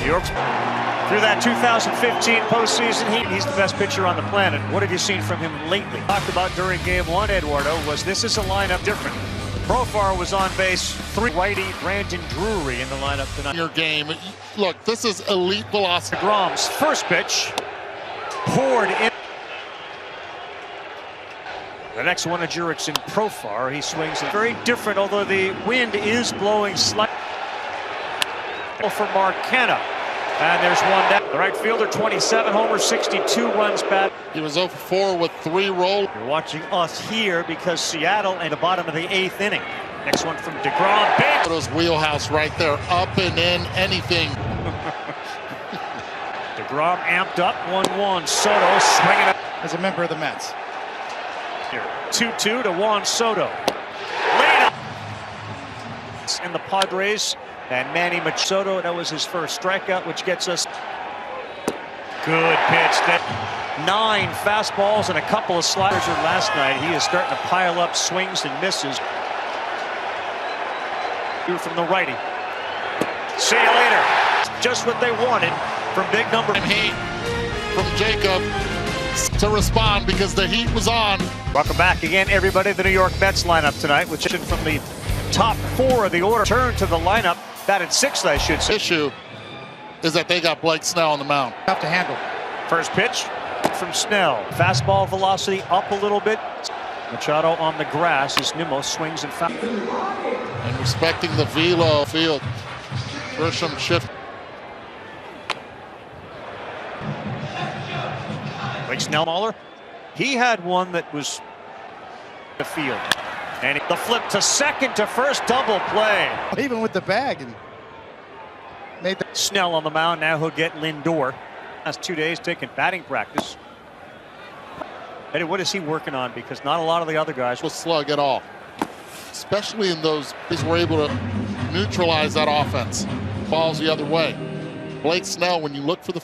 New York's through that 2015 postseason he's the best pitcher on the planet. What have you seen from him lately? Talked about during game one, Eduardo, was this is a lineup different. Profar was on base, righty Brandon Drury in the lineup tonight. Your game, look, this is elite velocity. DeGrom's first pitch poured in. The next one, Jurickson Profar. He swings it very different, although the wind is blowing slightly. For Marcano. And there's one down. The right fielder, 27 homers, 62 runs batted. He was 0 for 4 with 3 rolls. You're watching us here because Seattle at the bottom of the 8th inning. Next one from DeGrom. Big. Soto's wheelhouse right there, up and in, anything. DeGrom amped up, 1-1. Soto swinging up. As a member of the Mets. Here, 2-2 to Juan Soto. Laid up. In the Padres. And Manny Machado, that was his first strikeout, which gets us good pitch. That 9 fastballs and a couple of sliders last night. He is starting to pile up swings and misses. Here from the righty. See you later. Just what they wanted from big number. Heat from Jacob to respond because the heat was on. Welcome back again, everybody. The New York Mets lineup tonight, which is from the top 4 of the order. Turn to the lineup. Batted 6th, I should say. Issue is that they got Blake Snell on the mound. Tough to handle. First pitch from Snell. Fastball velocity up a little bit. Machado on the grass as Nimmo swings and fouls. And respecting the velo field. Grisham shift. Blake Snell, Mahler. He had one that was the field. And the flip to second to first, double play. Even with the bag. And made the Snell on the mound. Now he'll get Lindor. Last 2 days taking batting practice. Eddie, what is he working on? Because not a lot of the other guys will slug at all. Especially in those, he's were able to neutralize that offense. Balls the other way. Blake Snell, when you look for the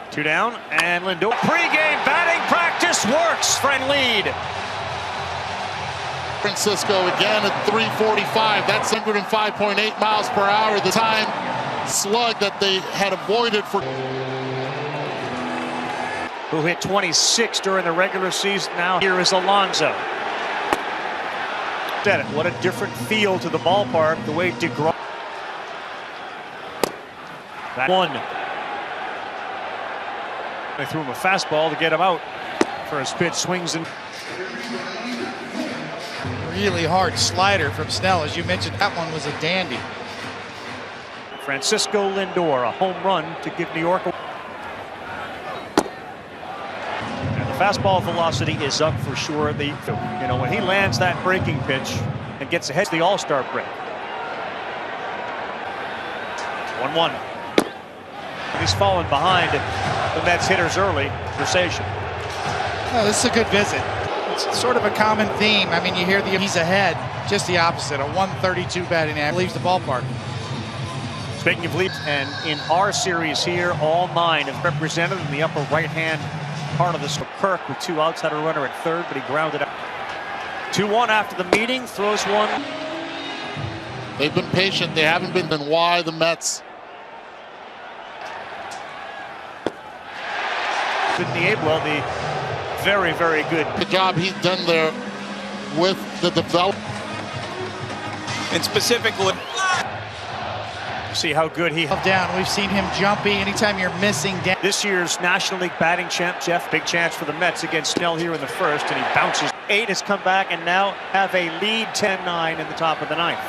2 down, and Lindor. Pre-game batting practice works. Friend lead. Francisco again at 345. That's 105.8 miles per hour. The time slug that they had avoided for. Who hit 26 during the regular season. Now here is Alonso. Said it. What a different feel to the ballpark. The way DeGrom. That one. They threw him a fastball to get him out. First pitch swings and. really hard slider from Snell. As you mentioned, that one was a dandy. Francisco Lindor, a home run to give New York a. And the fastball velocity is up for sure. When he lands that breaking pitch and gets ahead of the All-Star break. 1-1. He's fallen behind the Mets hitters early. Conversation. Oh, this is a good visit. It's sort of a common theme. I mean, you hear he's ahead, just the opposite. A 132 batting average leaves the ballpark. Speaking of leads, and in our series here, all 9 have represented in the upper right-hand part of this. Kirk with 2 outs, had a runner at third, but he grounded out. 2-1 after the meeting, throws one. They've been patient. They haven't been. Then why the Mets? Well, the very, very good job he's done there with the development. And specifically, see how good he held down. We've seen him jumpy anytime you're missing down. This year's National League batting champ, Jeff. Big chance for the Mets against Snell here in the first, and he bounces. 8 has come back and now have a lead 10-9 in the top of the 9th.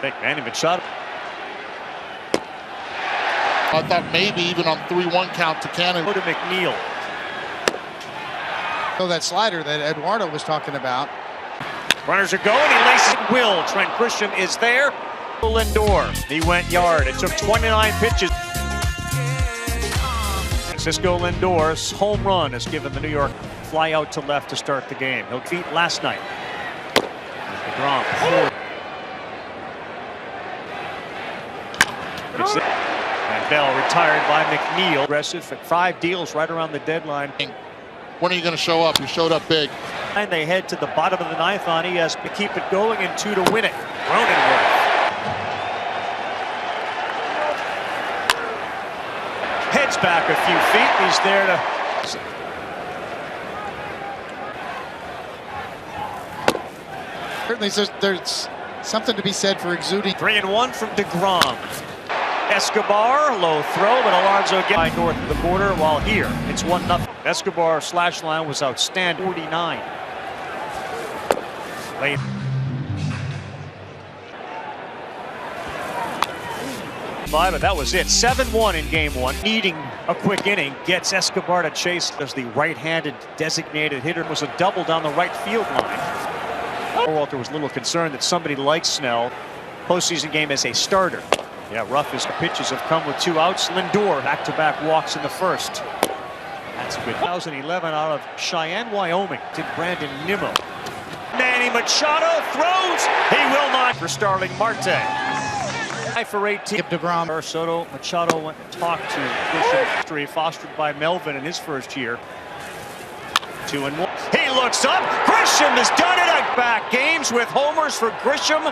Take Manny Machado. I thought maybe even on 3-1 count to Cannon. Go to McNeil. So that slider that Eduardo was talking about. Runners are going. He laces it. Will. Trent Grisham is there. Lindor. He went yard. It took 29 pitches. Francisco Lindor's home run has given the New York fly out to left to start the game. He'll beat last night. DeGrom. And Bell retired by McNeil. Aggressive at 5 deals right around the deadline. When are you going to show up? You showed up big. And they head to the bottom of the 9th on ESPN to keep it going and 2 to win it. Cronenworth. Gets back a few feet. He's there to. Certainly, there's something to be said for exuding. 3-1 from DeGrom. Escobar, low throw, but Alonso gets north of the border, while here it's 1-0. Escobar's slash line was outstanding. 49. Late. But that was it. 7-1 in game one. Needing a quick inning, gets Escobar to chase as the right-handed designated hitter. Was a double down the right field line. Walter was a little concerned that somebody like Snell, postseason game as a starter. Yeah, rough as the pitches have come with 2 outs. Lindor back-to-back walks in the first. That's good. 2011 out of Cheyenne, Wyoming. Did Brandon Nimmo. Manny Machado throws. He will not for Starling Marte. For 18. DeGrom. Soto, Machado went and talked to Grisham. History fostered by Melvin in his first year. 2-1. He looks up. Grisham has done it. Back games with homers for Grisham.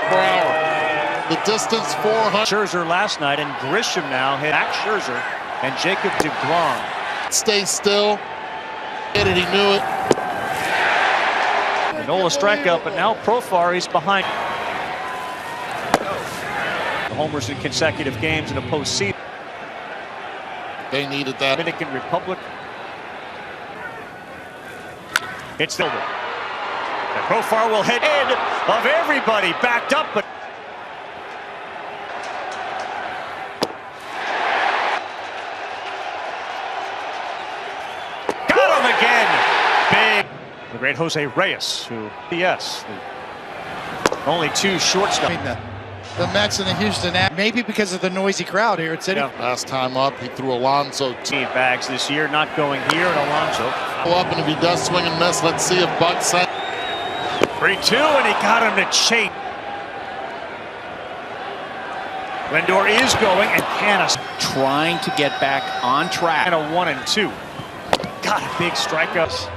Per hour. The distance 400. Scherzer last night, and Grisham now hit back Scherzer and Jacob DeGrom. Stay still. He knew it. Nola strikeout, but now Profar is behind. The homers in consecutive games in a postseason. They needed that. Dominican Republic. It's the Profar will hit head of everybody, backed up, but got him again. Big. The great Jose Reyes, who yes, only 2 shortstops. The Mets and the Houston, maybe because of the noisy crowd here at City. Yeah. Last time up, he threw Alonso. 2 bags this year, not going here, and Alonso. Up, and if he does swing and miss, let's see if Buck sent. 3-2, and he got him to chase. Lindor is going, and Canis Trying to get back on track. and a 1-2. Got a big strikeouts.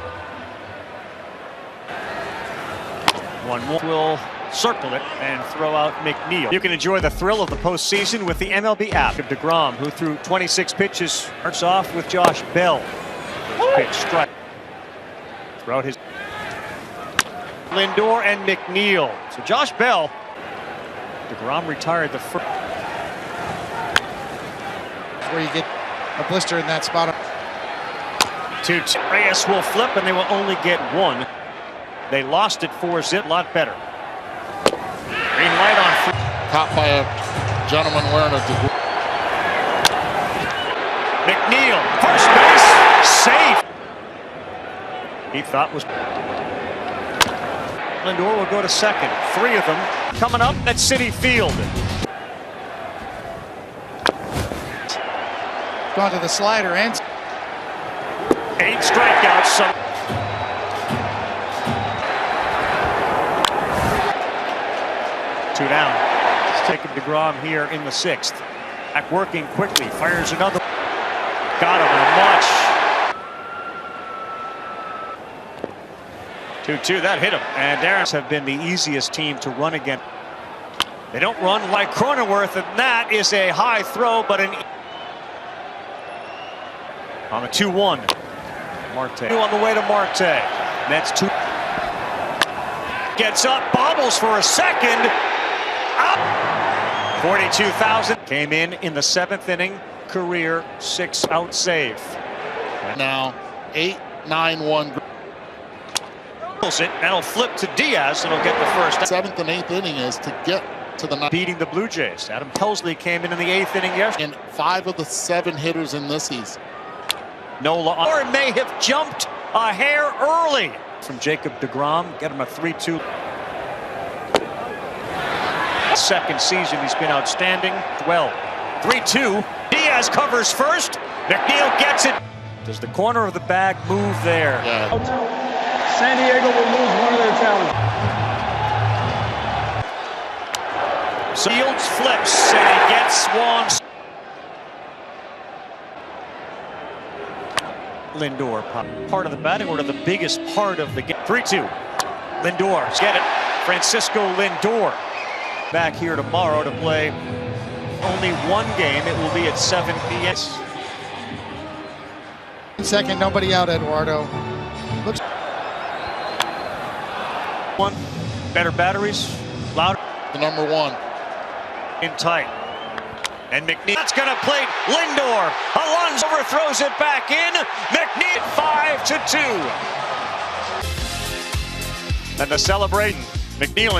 1-1 will circle it and throw out McNeil. You can enjoy the thrill of the postseason with the MLB app. DeGrom, who threw 26 pitches, starts off with Josh Bell. Pitch strike. Throughout his Lindor and McNeil. So Josh Bell. DeGrom retired the first. Where you get a blister in that spot. 2-2. Reyes will flip, and they will only get 1. They lost it 4-0. A lot better. Green light on. Caught by a gentleman wearing a McNeil, first base, safe. He thought was. Lindor will go to second. 3 of them coming up at Citi Field. Gone to the slider and 8 strikeouts. So 2 down. Let's take DeGrom here in the 6th. Back working quickly. Fires another. Got him a much. 2-2. That hit him. And Darren's have been the easiest team to run against. They don't run like Cronenworth, and that is a high throw, but an. On the 2-1. Marte. On the way to Marte. Mets 2. Gets up, bobbles for a second. Out. 42,000. Came in the 7th inning. Career 6-out save. now 8-9-1. That'll flip to Diaz, and he'll get the first. 7th and 8th inning is to get to the 9th. Beating the Blue Jays. Adam Pelsley came in the 8th inning yesterday. And 5 of the 7 hitters in this season. Nola or may have jumped a hair early from Jacob DeGrom. Get him a 3-2. Second season, he's been outstanding. 3-2. Diaz covers first. McNeil gets it. Does the corner of the bag move there? Yeah. San Diego will lose one of their talents. Fields flips and he gets one. Lindor, part of the batting order, the biggest part of the game. 3-2. Lindor, get it. Francisco Lindor back here tomorrow to play only one game. It will be at 7 p.m. Second, nobody out, Eduardo. Looks one. Better batteries. Louder. The number one. In tight. And McNeil. That's going to plate. Lindor. Alonso overthrows it back in. McNeil 5-2. And the celebrating. McNeil.